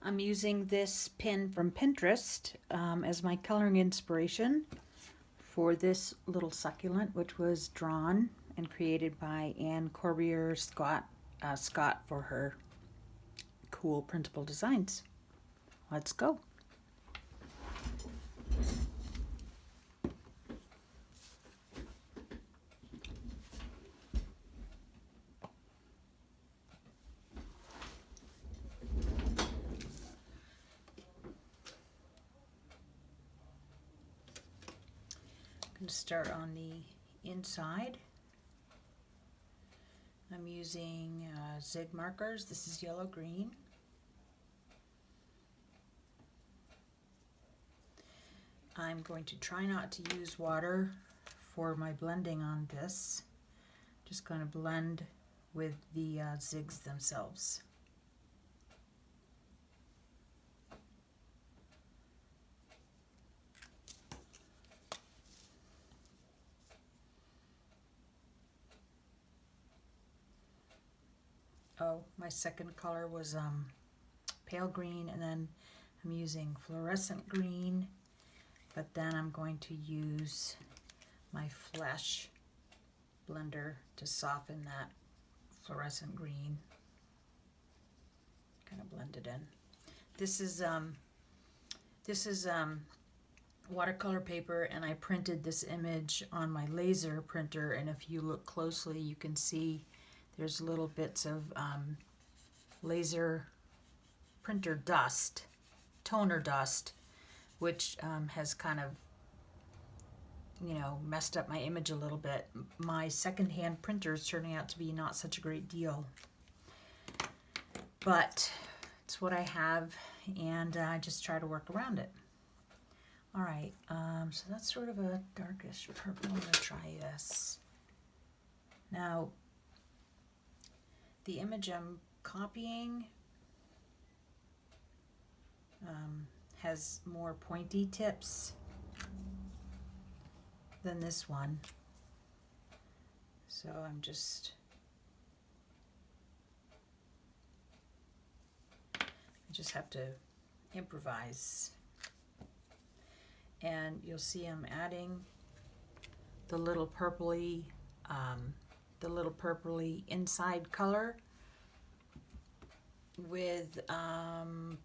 I'm using this pin from Pinterest as my coloring inspiration for this little succulent, which was drawn and created by Anne Corbier Scott for her cool printable designs. Let's go. I'm going to start on the inside. I'm using Zig markers. This is yellow green. I'm going to try not to use water for my blending on this. Just going to blend with the Zigs themselves. Oh, my second color was pale green, and then I'm using fluorescent green, but then I'm going to use my Flesh blender to soften that fluorescent green. Kind of blend it in. This is watercolor paper, and I printed this image on my laser printer, and if you look closely you can see there's little bits of laser printer dust, toner dust, which has kind of, messed up my image a little bit. My secondhand printer is turning out to be not such a great deal, but it's what I have, and I just try to work around it. All right, so that's sort of a darkish purple. I'm going to try this. Now, the image I'm copying has more pointy tips than this one. So I just have to improvise. And you'll see I'm adding the little purpley inside color with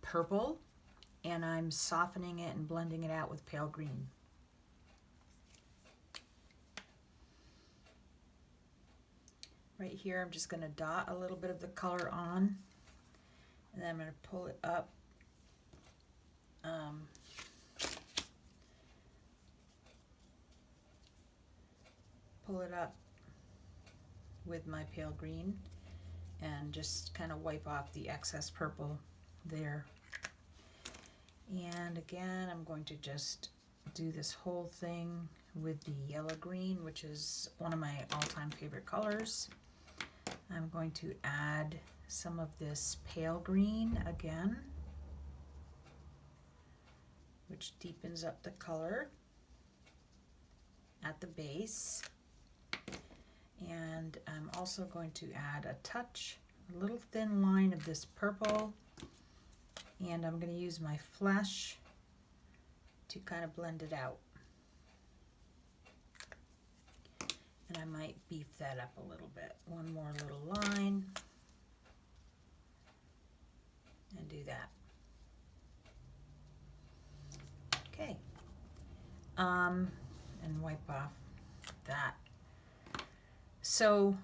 purple, and I'm softening it and blending it out with pale green. Right here I'm just going to dot a little bit of the color on, and then I'm going to pull it up with my pale green and just kind of wipe off the excess purple there. And again, I'm going to just do this whole thing with the yellow green, which is one of my all-time favorite colors. I'm going to add some of this pale green again, which deepens up the color at the base. And I'm also going to add a little thin line of this purple, and I'm going to use my Flesh to kind of blend it out. And I might beef that up a little bit. One more little line, and do that. Okay. And wipe off that. So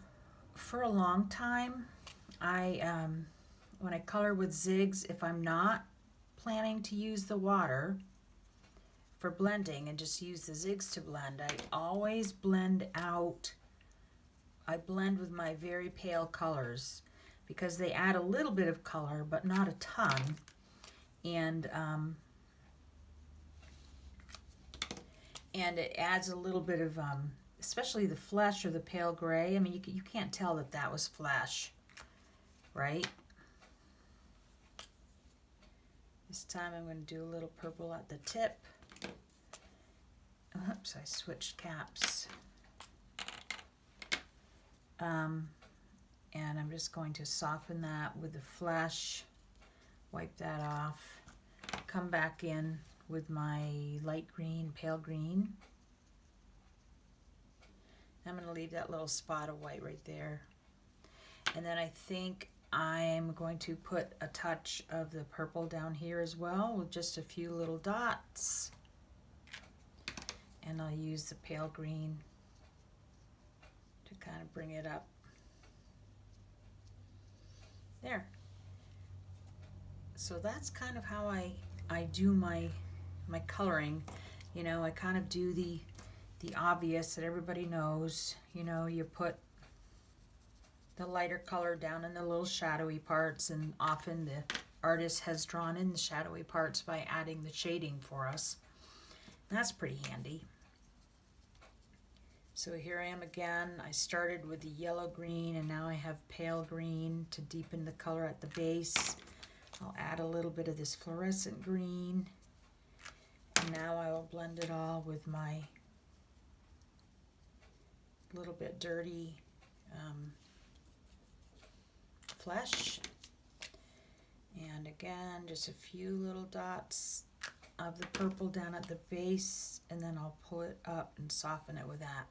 for a long time, when I color with Zigs, if I'm not planning to use the water for blending and just use the Zigs to blend, I always blend out. I blend with my very pale colors because they add a little bit of color, but not a ton. And it adds a little bit of especially the Flesh or the pale gray. I mean, you can't tell that was Flesh, right? This time I'm going to do a little purple at the tip. Oops, I switched caps. And I'm just going to soften that with the Flesh, Wipe that off. Come back in with my light green, pale green. I'm going to leave that little spot of white right there. And then I think I'm going to put a touch of the purple down here as well with just a few little dots. And I'll use the pale green to kind of bring it up. There. So that's kind of how I do my coloring. You know, I kind of do the obvious that everybody knows. You know, you put the lighter color down in the little shadowy parts, and often the artist has drawn in the shadowy parts by adding the shading for us. And that's pretty handy. So here I am again. I started with the yellow green and now I have pale green to deepen the color at the base. I'll add a little bit of this fluorescent green. And now I will blend it all with my little bit dirty flesh. And again, just a few little dots of the purple down at the base, and then I'll pull it up and soften it with that.